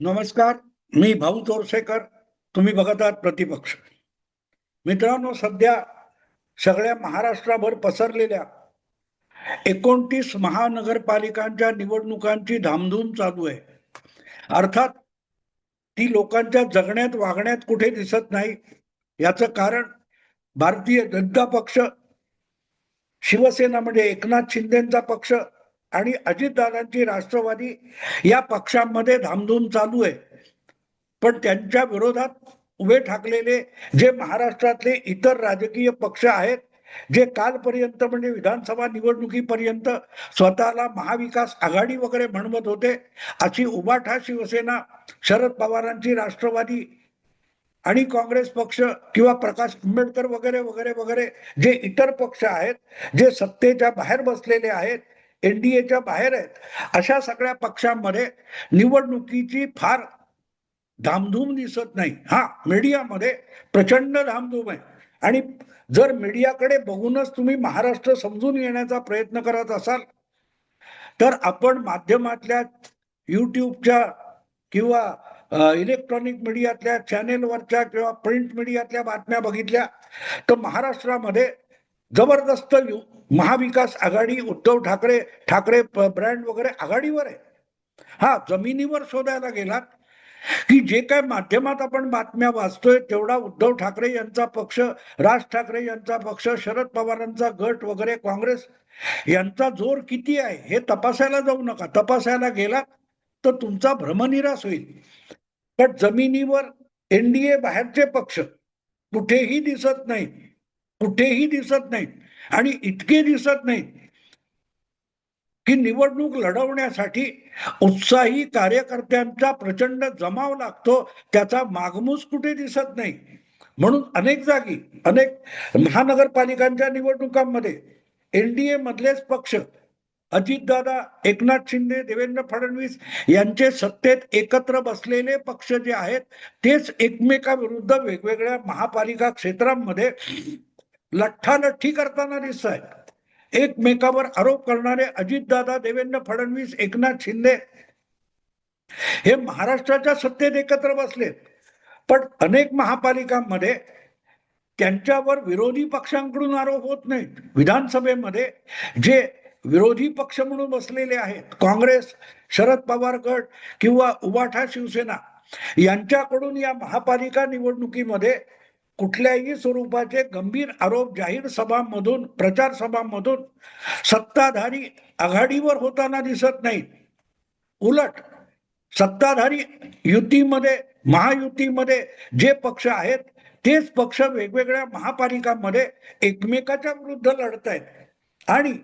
नमस्कार. मी भाऊ तोरसेकर. तुम्ही बघत आहात प्रतिपक्ष. मित्रांनो, सध्या सगळ्या महाराष्ट्राभर पसरलेल्या 29 महानगरपालिकांच्या निवडणुकांची धामधूम चालू आहे. अर्थात ती लोकांच्या जगण्यात वागण्यात कुठे दिसत नाही. याचं कारण भारतीय जनता पक्ष, शिवसेना म्हणजे एकनाथ शिंदेचा पक्ष आणि अजितदादांची राष्ट्रवादी या पक्षांमध्ये धामधूम चालू आहे. पण त्यांच्या विरोधात उभे ठाकलेले जे महाराष्ट्रातले इतर राजकीय पक्ष आहेत, जे कालपर्यंत म्हणजे विधानसभा निवडणुकीपर्यंत स्वतःला महाविकास आघाडी वगैरे म्हणवत होते, अशी उभाठा शिवसेना, शरद पवारांची राष्ट्रवादी आणि काँग्रेस पक्ष किंवा प्रकाश आंबेडकर वगैरे वगैरे वगैरे जे इतर पक्ष आहेत, जे सत्तेच्या बाहेर बसलेले आहेत, एनडीएच्या बाहेर आहेत, अशा सगळ्या पक्षांमध्ये निवडणुकीची फार धामधूम दिसत नाही. हा, मीडियामध्ये प्रचंड धामधूम आहे. आणि जर मीडियाकडे बघूनच तुम्ही महाराष्ट्र समजून घेण्याचा प्रयत्न करत असाल तर आपण माध्यमातल्या, युट्यूबच्या किंवा इलेक्ट्रॉनिक मीडियातल्या चॅनेलवरच्या किंवा प्रिंट मीडियातल्या बातम्या बघितल्या तर महाराष्ट्रामध्ये जबरदस्त महाविकास आघाडी, उद्धव ठाकरे ब्रँड वगैरे आघाडीवर आहे. हा, जमिनीवर शोधायला गेलात की जे काय माध्यमात आपण बातम्या वाचतोय तेवढा उद्धव ठाकरे यांचा पक्ष, राज ठाकरे यांचा पक्ष, शरद पवारांचा गट वगैरे काँग्रेस यांचा जोर किती आहे हे तपासायला जाऊ नका. तपासायला गेला तर तुमचा भ्रमनिरास होईल. पण जमिनीवर एनडीए बाहेरचे पक्ष कुठेही दिसत नाही, कुठेही दिसत नाहीत. आणि इतके दिसत नाहीत की निवडणूक लढवण्यासाठी उत्साही कार्यकर्त्यांचा प्रचंड जमाव लागतो, त्याचा मागमूस कुठे दिसत नाही. म्हणून अनेक जागी, अनेक महानगरपालिकांच्या निवडणुकांमध्ये एनडीए मधलेच पक्ष, अजितदादा, एकनाथ शिंदे, देवेंद्र फडणवीस यांचे सत्तेत एकत्र बसलेले पक्ष जे आहेत तेच एकमेकाविरुद्ध वेगवेगळ्या महापालिका क्षेत्रांमध्ये लठ्ठालठ्ठी करताना दिसत आहेत. एकमेकावर आरोप करणारे अजितदादा, देवेंद्र फडणवीस, एकनाथ शिंदे हे महाराष्ट्राच्या सत्तेत एकत्र बसलेत. पण अनेक महापालिकांमध्ये त्यांच्यावर विरोधी पक्षांकडून आरोप होत नाहीत. विधानसभेमध्ये जे विरोधी पक्ष म्हणून बसलेले आहेत, काँग्रेस, शरद पवार गट किंवा उभाठा शिवसेना, यांच्याकडून या महापालिका निवडणुकीमध्ये कुठल्याही स्वरूपाचे गंभीर आरोप जाहीर सभांमधून, प्रचार सभांमधून सत्ताधारी आघाडीवर होताना दिसत नाहीत. उलट सत्ताधारी युतीमध्ये, महायुतीमध्ये जे पक्ष आहेत तेच पक्ष वेगवेगळ्या महापालिकांमध्ये एकमेकाच्या विरुद्ध लढतायत आणि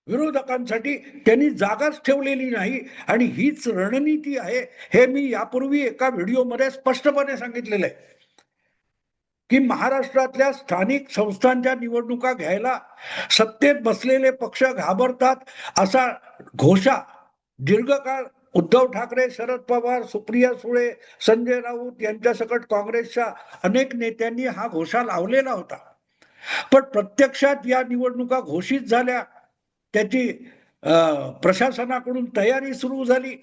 विरोधकांसाठी त्यांनी जागाच ठेवलेली नाही. आणि हीच रणनीती आहे हे मी यापूर्वी एका व्हिडिओमध्ये स्पष्टपणे सांगितलेलं आहे की महाराष्ट्रातल्या स्थानिक संस्थांच्या निवडणुका घ्यायला सत्तेत बसलेले पक्ष घाबरतात, असा घोषा दीर्घकाळ उद्धव ठाकरे, शरद पवार, सुप्रिया सुळे, संजय राऊत यांच्यासकट काँग्रेसच्या अनेक नेत्यांनी हा घोषा लावलेला होता. पण प्रत्यक्षात या निवडणुका घोषित झाल्या, त्याची प्रशासनाकडून तयारी सुरू झाली,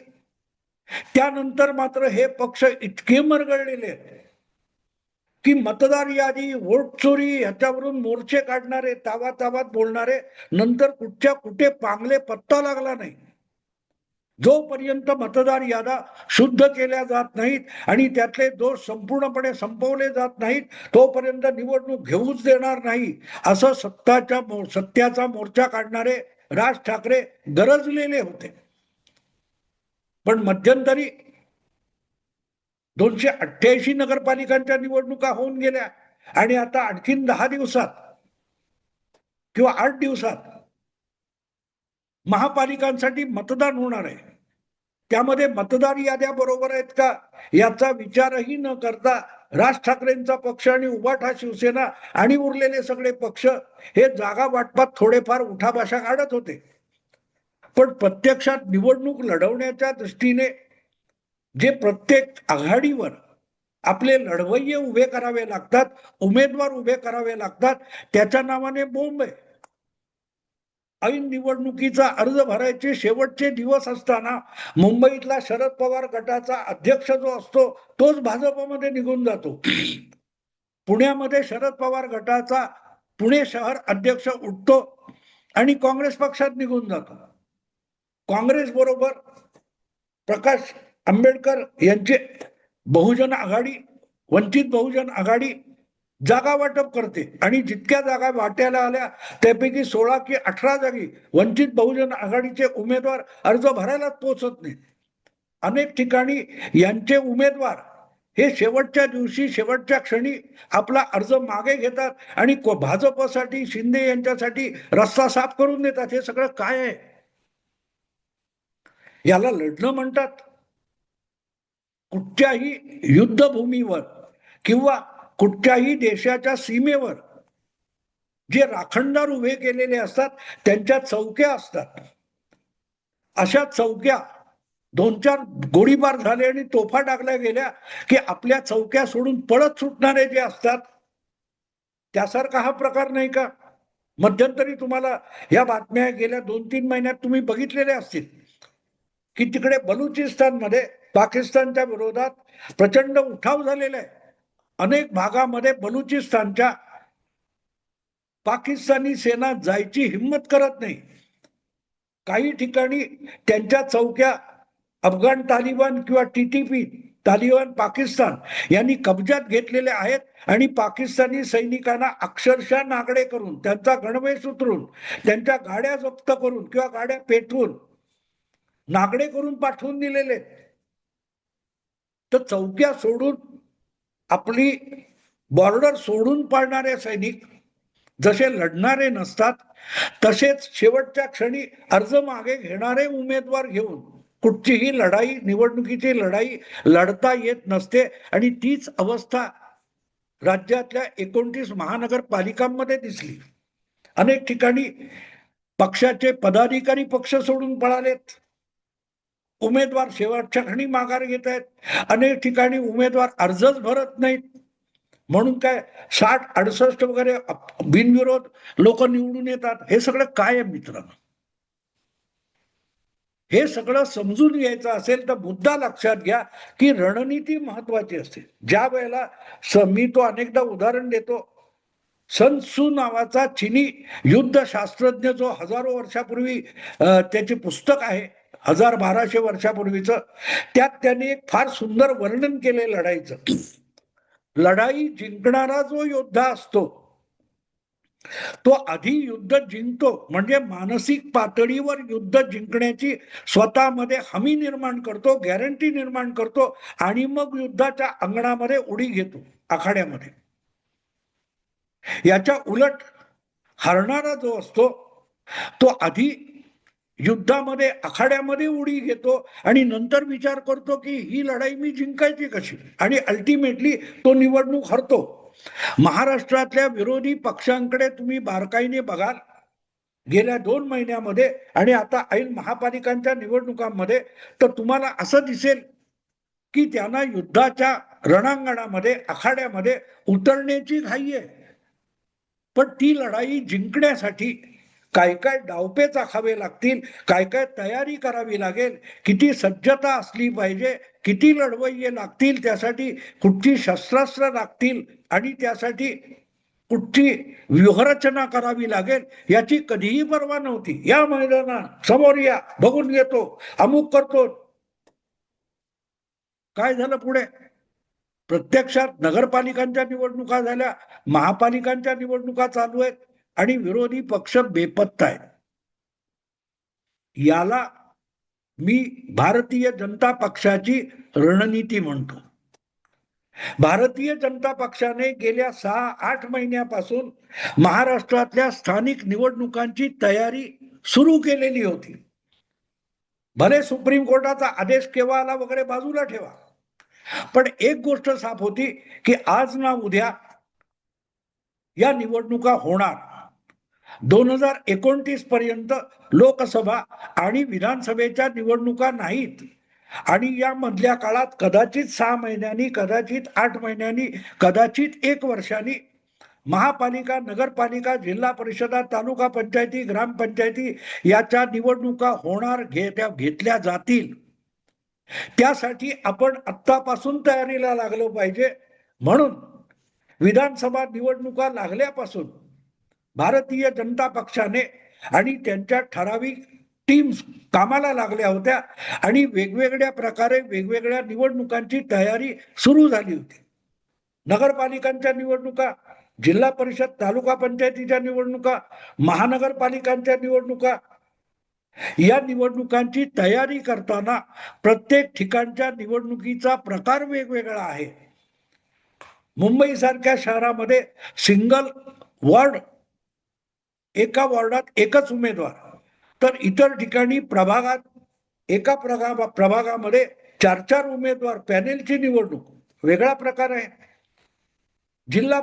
त्यानंतर मात्र हे पक्ष इतके मरगळलेले की मतदार यादी, वोट चोरी ह्याच्यावरून मोर्चे काढणारे, तावातावात बोलणारे नंतर कुठच्या कुठे पांगले पत्ता लागला नाही. जोपर्यंत मतदार याद्या शुद्ध केल्या जात नाहीत आणि त्यातले दोष संपूर्णपणे संपवले जात नाहीत तोपर्यंत निवडणूक घेऊच देणार नाही, असं सत्याचा मोर्चा काढणारे राज ठाकरे गरजलेले होते. पण मध्यंतरी 288 नगरपालिकांच्या निवडणुका होऊन गेल्या आणि आता आणखीन 10 दिवसात किंवा 8 दिवसात महापालिकांसाठी मतदान होणार आहे. त्यामध्ये मतदार याद्या बरोबर आहेत का याचा विचारही न करता राज ठाकरेंचा पक्ष आणि उभाठा शिवसेना आणि उरलेले सगळे पक्ष हे जागा वाटपात थोडेफार उठाभाषा काढत होते. पण प्रत्यक्षात निवडणूक लढवण्याच्या दृष्टीने जे प्रत्येक आघाडीवर आपले लढवय्ये उभे करावे लागतात, उमेदवार उभे करावे लागतात, त्याच्या नावाने बोंब आहे. ऐन निवडणुकीचा अर्ज भरायचे शेवटचे दिवस असताना मुंबईतला शरद पवार गटाचा अध्यक्ष जो असतो तोच भाजपमध्ये निघून जातो. पुण्यामध्ये शरद पवार गटाचा पुणे शहर अध्यक्ष उठतो आणि काँग्रेस पक्षात निघून जातो. काँग्रेस बरोबर प्रकाश आंबेडकर यांचे बहुजन आघाडी, वंचित बहुजन आघाडी जागा वाटप करते आणि जितक्या जागा वाट्याला आल्या त्यापैकी 16 की 18 जागी वंचित बहुजन आघाडीचे उमेदवार अर्ज भरायलाच पोहोचत नाही. अनेक ठिकाणी यांचे उमेदवार हे शेवटच्या दिवशी शेवटच्या क्षणी आपला अर्ज मागे घेतात आणि भाजपसाठी शिंदे यांच्यासाठी रस्ता साफ करून देतात. हे सगळं काय आहे? याला लढणं म्हणतात? कुठच्याही युद्धभूमीवर किंवा कुठच्याही देशाच्या सीमेवर जे राखणदार उभे केलेले असतात त्यांच्या चौक्या असतात. अशा चौक्या 2-4 गोळीबार झाले आणि तोफा टाकल्या गेल्या की आपल्या चौक्या सोडून पळत सुटणारे जे असतात त्यासारखा हा प्रकार नाही का? मध्यंतरी तुम्हाला या बातम्या गेल्या 2-3 महिन्यात तुम्ही बघितलेल्या असतील की तिकडे बलुचिस्तानमध्ये पाकिस्तानच्या विरोधात प्रचंड उठाव झालेला आहे. अनेक भागामध्ये बलुचिस्तानच्या पाकिस्तानी सेना जायची हिंमत करत नाही. काही ठिकाणी त्यांच्या चौक्या अफगाण तालिबान किंवा TTP तालिबान पाकिस्तान यांनी कब्जात घेतलेले आहेत आणि पाकिस्तानी सैनिकांना अक्षरशः नागडे करून, त्यांचा गणवेश उतरून, त्यांच्या गाड्या जप्त करून किंवा गाड्या पेटवून नागडे करून पाठवून दिलेले. तर चौक्या सोडून आपली बॉर्डर सोडून पळणारे सैनिक जसे लढणारे नसतात तसेच शेवटच्या क्षणी अर्ज मागे घेणारे उमेदवार घेऊन कुठचीही लढाई, निवडणुकीची लढाई लढता येत नसते. आणि तीच अवस्था राज्यातल्या 29 महानगरपालिकांमध्ये दिसली. अनेक ठिकाणी पक्षाचे पदाधिकारी पक्ष सोडून पळालेत, उमेदवार शेवटच्या क्षणी माघार घेत आहेत. अनेक ठिकाणी उमेदवार अर्जच भरत नाहीत. म्हणून काय 60-68 वगैरे बिनविरोध लोक निवडून येतात. हे सगळं काय आहे मित्रांनो? हे सगळं समजून घ्यायचं असेल तर मुद्दा लक्षात घ्या की रणनीती महत्वाची असते. ज्या वेळेला मी तो अनेकदा उदाहरण देतो, सन त्सू नावाचा चिनी युद्ध शास्त्रज्ञ जो हजारो वर्षापूर्वी त्याचे पुस्तक आहे 1000-1200 वर्षापूर्वीचं, त्यात त्यांनी एक फार सुंदर वर्णन केले लढाईचं. लढाई जिंकणारा जो योद्धा असतो तो आधी युद्ध जिंकतो, म्हणजे मानसिक पातळीवर युद्ध जिंकण्याची स्वतःमध्ये हमी निर्माण करतो, गॅरंटी निर्माण करतो आणि मग युद्धाच्या अंगणामध्ये उडी घेतो आखाड्यामध्ये. याच्या उलट हरणारा जो असतो तो आधी युद्धामध्ये आखाड्यामध्ये उडी घेतो आणि नंतर विचार करतो की ही लढाई मी जिंकायची कशी, आणि अल्टिमेटली तो निवडणूक हरतो. महाराष्ट्रातल्या विरोधी पक्षांकडे तुम्ही बारकाईने बघाल गेल्या 2 महिन्यामध्ये आणि आता ऐन महापालिकांच्या निवडणुकांमध्ये, तर तुम्हाला असं दिसेल की त्यांना युद्धाच्या रणांगणामध्ये आखाड्यामध्ये उतरण्याची घाई आहे. पण ती लढाई जिंकण्यासाठी काय काय डावपेच आखावे लागतील, काय काय तयारी करावी लागेल, किती सज्जता असली पाहिजे, किती लढवय्ये लागतील, त्यासाठी कुठची शस्त्रास्त्र लागतील आणि त्यासाठी कुठची व्यूहरचना करावी लागेल याची कधीही पर्वा नव्हती. या मैदानात समोर या, बघून घेतो, अमुक करतो. काय झालं पुढे? प्रत्यक्षात नगरपालिकांच्या निवडणुका झाल्या, महापालिकांच्या निवडणुका चालू आहेत आणि विरोधी पक्ष बेपत्ता आहे. याला मी भारतीय जनता पक्षाची रणनीती म्हणतो. भारतीय जनता पक्षाने गेल्या 6-8 महिन्यापासून महाराष्ट्रातल्या स्थानिक निवडणुकांची तयारी सुरू केलेली होती. भले सुप्रीम कोर्टाचा आदेश केव्हा आला वगैरे बाजूला ठेवा, पण एक गोष्ट साफ होती की आज ना उद्या या निवडणुका होणार. 2029 पर्यंत लोकसभा आणि विधानसभेच्या निवडणुका नाहीत आणि या मधल्या काळात कदाचित 6 महिन्यांनी, कदाचित 8 महिन्यांनी, कदाचित 1 वर्षांनी महापालिका, नगरपालिका, जिल्हा परिषदा, तालुका पंचायती, ग्रामपंचायती याच्या निवडणुका होणार, घेतल्या जातील. त्यासाठी आपण आत्तापासून तयारीला लागलो पाहिजे. म्हणून विधानसभा निवडणुका लागल्यापासून भारतीय जनता पक्षाने आणि त्यांच्या ठराविक टीम्स कामाला लागल्या होत्या आणि वेगवेगळ्या प्रकारे वेगवेगळ्या निवडणुकांची तयारी सुरू झाली होती. नगरपालिकांच्या निवडणुका, जिल्हा परिषद, तालुका पंचायतीच्या निवडणुका, महानगरपालिकांच्या निवडणुका, या निवडणुकांची तयारी करताना प्रत्येक ठिकाणच्या निवडणुकीचा प्रकार वेगवेगळा आहे. मुंबई सारख्या शहरामध्ये सिंगल वॉर्ड, एका वॉर्डात एकच उमेदवार, तर इतर ठिकाणी प्रभागात एका प्रभागामध्ये 4-4 उमेदवार, पॅनेलची निवडणूक, वेगळा प्रकार आहे. जिल्हा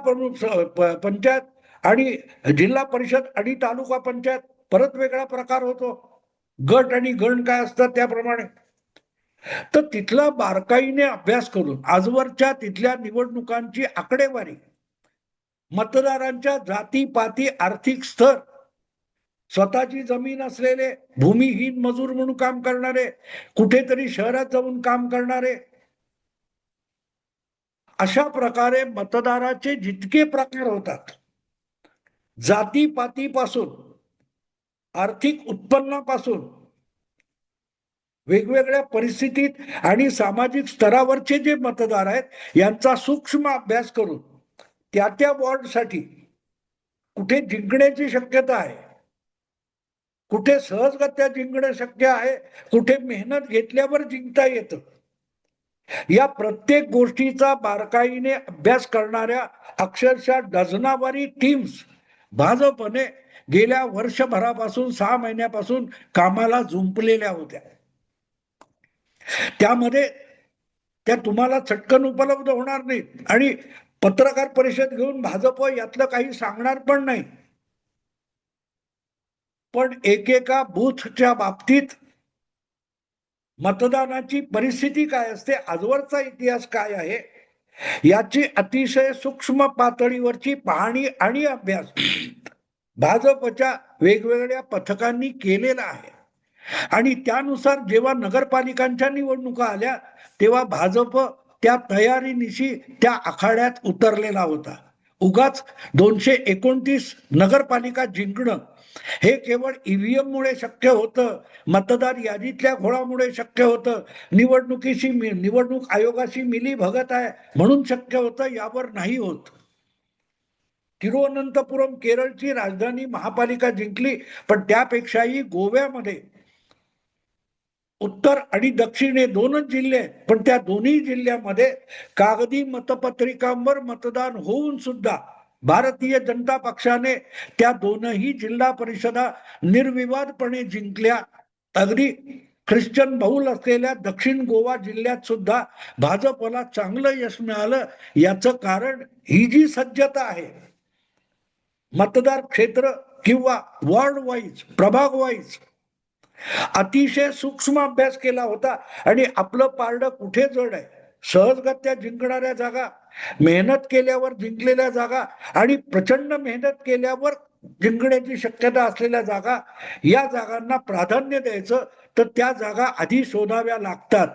पंचायत आणि जिल्हा परिषद आणि तालुका पंचायत परत वेगळा प्रकार होतो. गट आणि गण काय असतात त्याप्रमाणे. तर तिथला बारकाईने अभ्यास करून आजवरच्या तिथल्या निवडणुकांची आकडेवारी, मतदारांच्या जाती पाती, आर्थिक स्तर, स्वतःची जमीन असलेले, भूमिहीन मजूर म्हणून काम करणारे, कुठेतरी शहरात जाऊन काम करणारे, अशा प्रकारे मतदाराचे जितके प्रकार होतात, जातीपातीपासून आर्थिक उत्पन्नापासून वेगवेगळ्या परिस्थितीत आणि सामाजिक स्तरावरचे जे मतदार आहेत यांचा सूक्ष्म अभ्यास करून त्या वॉर्डसाठी कुठे जिंकण्याची शक्यता आहे, कुठे सहजगत्या जिंकणं शक्य आहे, कुठे मेहनत घेतल्यावर जिंकता येतं, या प्रत्येक गोष्टीचा बारकाईने अभ्यास करणाऱ्या अक्षरशः डझनावारी टीम्स भाजपने गेल्या वर्षभरापासून, 6 महिन्यापासून कामाला जुंपलेल्या होत्या. त्यामध्ये त्या तुम्हाला चटकन उपलब्ध होणार नाहीत आणि पत्रकार परिषद घेऊन भाजप यातलं काही सांगणार पण नाही. पण एकेका बूथच्या बाबतीत मतदानाची परिस्थिती काय असते, आजवरचा इतिहास काय आहे, याची अतिशय सूक्ष्म पातळीवरची पाहणी आणि अभ्यास भाजपच्या वेगवेगळ्या पथकांनी केलेला आहे. आणि त्यानुसार जेव्हा नगरपालिकांच्या निवडणुका आल्या तेव्हा भाजप त्या तयारीनिशी त्या आखाड्यात उतरलेला होता. उगाच 229 नगरपालिका जिंकणं हे केवळ ईव्हीएम मुळे शक्य होतं, मतदार यादीतल्या घोळामुळे शक्य होतं, निवडणूक आयोगाशी मिली भगत आहे म्हणून शक्य होतं, यावर नाही होत. तिरुवनंतपुरम, केरळची राजधानी महापालिका जिंकली, पण त्यापेक्षाही गोव्यामध्ये उत्तर आणि दक्षिण हे 2च जिल्हे आहेत, पण त्या दोन्ही जिल्ह्यामध्ये कागदी मतपत्रिकांवर मतदान होऊन सुद्धा भारतीय जनता पक्षाने त्या दोनही जिल्हा परिषदा निर्विवादपणे जिंकल्या. अगदी ख्रिश्चन बहुल असलेल्या दक्षिण गोवा जिल्ह्यात सुद्धा भाजपला चांगलं यश मिळालं. याचं कारण ही जी सज्जता आहे, मतदार क्षेत्र किंवा वॉर्ड वाईज, प्रभाग वाईज अतिशय सूक्ष्म अभ्यास केला होता. आणि आपलं पारडं कुठे जड आहे, सहजगत्या जिंकणाऱ्या जागा, मेहनत केल्यावर जिंकलेल्या जागा आणि प्रचंड मेहनत केल्यावर जिंकण्याची शक्यता असलेल्या जागा, या जागांना प्राधान्य द्यायचं, तर त्या जागा आधी शोधाव्या लागतात.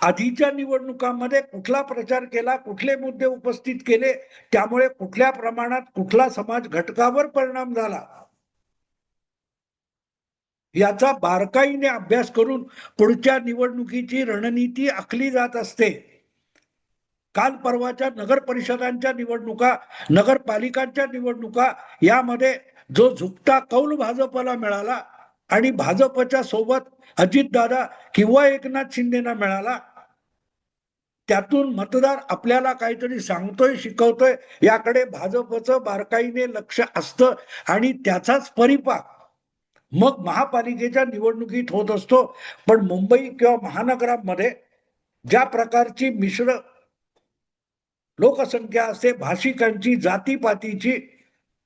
आधीच्या निवडणुकांमध्ये कुठला प्रचार केला, कुठले मुद्दे उपस्थित केले, त्यामुळे कुठल्या प्रमाणात कुठला समाज घटकावर परिणाम झाला, याचा बारकाईने अभ्यास करून पुढच्या निवडणुकीची रणनीती आखली जात असते. काल परवाच्या नगर परिषदांच्या निवडणुका, नगरपालिकांच्या निवडणुका यामध्ये जो झुकता कौल भाजपला मिळाला आणि भाजपच्या सोबत अजितदादा किंवा एकनाथ शिंदेना मिळाला, त्यातून मतदार आपल्याला काहीतरी सांगतोय, शिकवतोय, याकडे भाजपचं बारकाईने लक्ष असतं आणि त्याचाच परिपाक मग महापालिकेच्या निवडणुकीत होत असतो. पण मुंबई किंवा महानगरामध्ये ज्या प्रकारची मिश्र लोकसंख्या असते, भाषिकांची, जातीपातीची,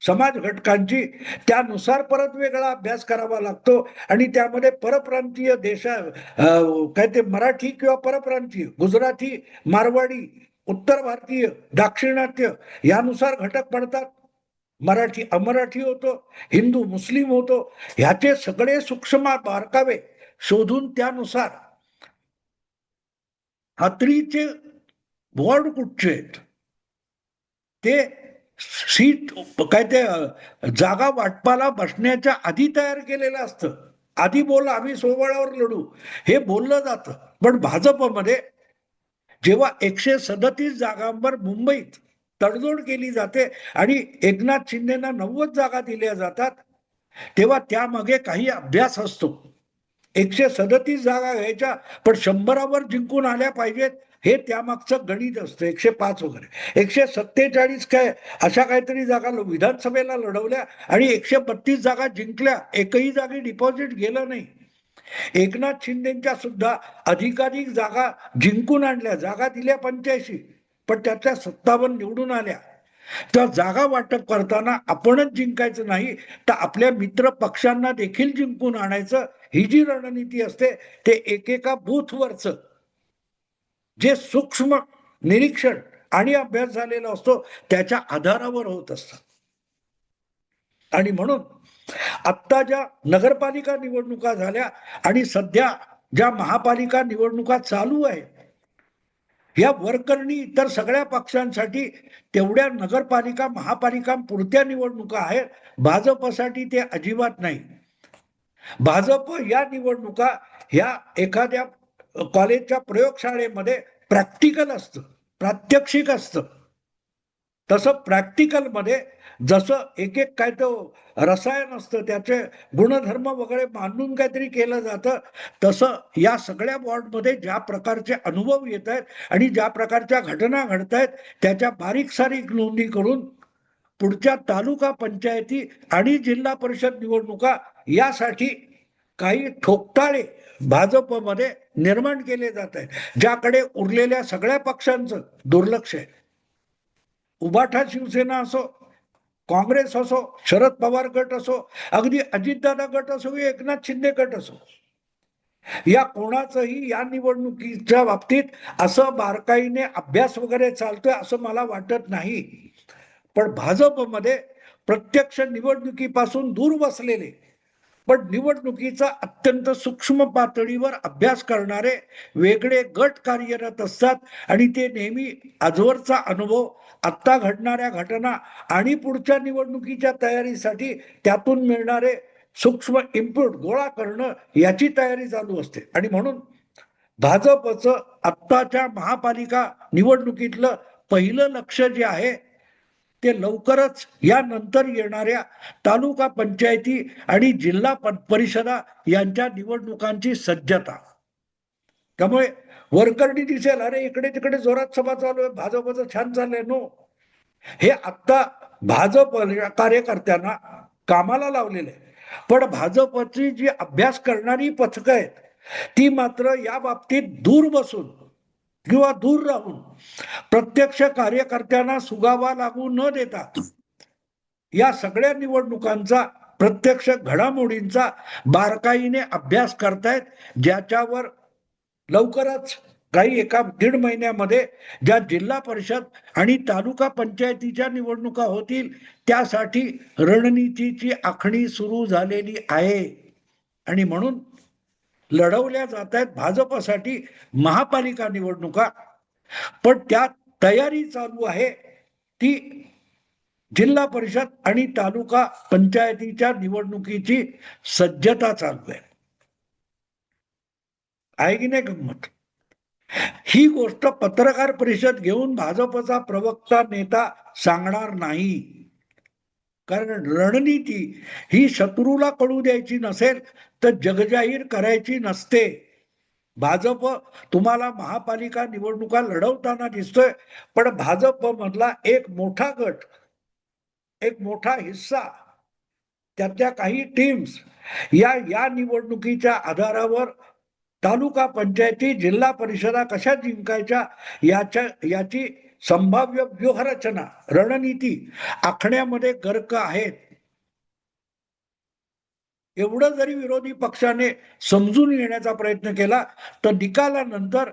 समाज घटकांची, त्यानुसार परत वेगळा अभ्यास करावा लागतो. आणि त्यामध्ये परप्रांतीय काय ते मराठी किंवा परप्रांतीय, गुजराती, मारवाडी उत्तर भारतीय, दाक्षिणात्य यानुसार घटक पडतात. मराठी अमराठी होतो, हिंदू मुस्लिम होतो. ह्याचे सगळे सूक्ष्म बारकावे शोधून त्यानुसार हात्रीचे वॉर्ड कुठचे आहेत ते सीट काय ते जागा वाटपाला बसण्याच्या आधी तयार केलेलं असतं. आधी बोल आम्ही सोबळावर लढू हे बोललं जातं. पण भाजपमध्ये जेव्हा 137 जागांवर मुंबईत तडजोड केली जाते आणि एकनाथ शिंदेना 90 जागा दिल्या जातात, तेव्हा त्यामागे काही अभ्यास असतो. 137 जागा घ्यायच्या पण 100वर जिंकून आल्या पाहिजेत हे त्यामागचं गणित असतं. 105 वगैरे 147 काय अशा काहीतरी जागा विधानसभेला लढवल्या आणि 132 जागा जिंकल्या. एकही जागी डिपॉझिट गेलं नाही. एकनाथ शिंदेच्या सुद्धा अधिकाधिक जागा जिंकून आणल्या. जागा दिल्या 85 पण त्याच्या 57 निवडून आल्या. तर जागा वाटप करताना आपणच जिंकायचं नाही तर आपल्या मित्र पक्षांना देखील जिंकून आणायचं. ही जी रणनीती असते ते एकेका बूथवरच जे सूक्ष्म निरीक्षण आणि अभ्यास झालेला असतो त्याच्या आधारावर होत असतं. आणि म्हणून आत्ता ज्या नगरपालिका निवडणुका झाल्या आणि सध्या ज्या महापालिका निवडणुका चालू आहेत, या वरकरणी इतर सगळ्या पक्षांसाठी तेवढ्या नगरपालिका महापालिका पुरत्या निवडणुका आहेत. भाजपसाठी ते अजिबात नाही. भाजप या निवडणुका ह्या एखाद्या कॉलेजच्या प्रयोगशाळेमध्ये प्रॅक्टिकल असतं, प्रात्यक्षिक असतं. तसं प्रॅक्टिकल मध्ये जसं एक एक काय तो रसायन असतं त्याचे गुणधर्म वगैरे मांडून काहीतरी केलं जातं, तसं या सगळ्या वॉर्डमध्ये ज्या प्रकारचे अनुभव येत आहेत आणि ज्या प्रकारच्या घटना घडत आहेत त्याच्या बारीक सारीक नोंदी करून पुढच्या तालुका पंचायती आणि जिल्हा परिषद निवडणुका यासाठी काही ठोकताळे भाजपमध्ये निर्माण केले जात आहेत, ज्याकडे उरलेल्या सगळ्या पक्षांचं दुर्लक्ष आहे. उभाठा शिवसेना असो, काँग्रेस असो, शरद पवार गट असो, अगदी अजितदादा गट असो, एकनाथ शिंदे गट असो, या कोणाचंही या निवडणुकीच्या बाबतीत असं बारकाईने अभ्यास वगैरे चालतोय असं मला वाटत नाही. पण भाजपमध्ये प्रत्यक्ष निवडणुकीपासून दूर बसलेले पण निवडणुकीचा अत्यंत सूक्ष्म पातळीवर अभ्यास करणारे वेगळे गट कार्यरत असतात आणि ते नेहमी आजवरचा अनुभव, आत्ता घडणाऱ्या घटना आणि पुढच्या निवडणुकीच्या तयारीसाठी त्यातून मिळणारे सूक्ष्म इनपुट गोळा करणं याची तयारी चालू असते. आणि म्हणून भाजपचं आत्ताच्या महापालिका निवडणुकीतलं पहिलं लक्ष जे आहे ते लवकरच या नंतर येणाऱ्या तालुका पंचायती आणि जिल्हा परिषदा यांच्या निवडणुकांची सज्जता. त्यामुळे वरकरणी दिसेल अरे इकडे तिकडे जोरात सभा चालू आहे, भाजपचं छान चाललंय. नो, हे आत्ता भाजप कार्यकर्त्यांना कामाला लावलेलं आहे. पण भाजपची जी अभ्यास करणारी पथकं आहेत ती मात्र या बाबतीत दूर बसून किंवा दूर राहून प्रत्यक्ष कार्यकर्त्यांना सुगावा लागू न देता या सगळ्या निवडणुकांचा, प्रत्यक्ष घडामोडींचा बारकाईने अभ्यास करतायत, ज्याच्यावर लवकरच काही 1-1.5 महिन्यामध्ये ज्या जिल्हा परिषद आणि तालुका पंचायतीच्या निवडणुका होतील त्यासाठी रणनीतीची आखणी सुरू झालेली आहे. आणि म्हणून लढवल्या जात आहेत भाजपसाठी महापालिका निवडणुका, पण त्यात तयारी चालू आहे ती जिल्हा परिषद आणि तालुका पंचायतीच्या निवडणुकीची सज्जता चालू आहे की नाही गंमत. ही गोष्ट पत्रकार परिषद घेऊन भाजपचा प्रवक्ता नेता सांगणार नाही, कारण रणनीती ही शत्रूला कळू द्यायची नसेल तर जगजाहीर करायची नसते. भाजप तुम्हाला महापालिका निवडणुका लढवताना दिसतोय, पण भाजप मधला एक मोठा गट, एक मोठा हिस्सा, त्यातल्या काही टीम्स या निवडणुकीच्या आधारावर तालुका पंचायती जिल्हा परिषदा कशा जिंकायच्या याची संभाव्य व्यूहरचना रणनीती आखण्यामध्ये गर्क आहेत. एवढं जरी विरोधी पक्षाने समजून घेण्याचा प्रयत्न केला तर निकालानंतर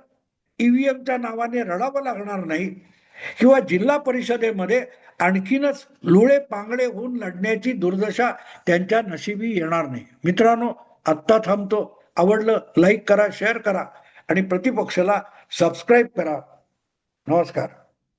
ईव्हीएमच्या नावाने रडावं लागणार नाही किंवा जिल्हा परिषदेमध्ये आणखीनच लुळे पांगडे होऊन लढण्याची दुर्दशा त्यांच्या नशिबी येणार नाही. मित्रांनो, आत्ता थांबतो. आवडलं लाईक करा, शेअर करा आणि प्रतिपक्षाला सबस्क्राईब करा. नमस्कार.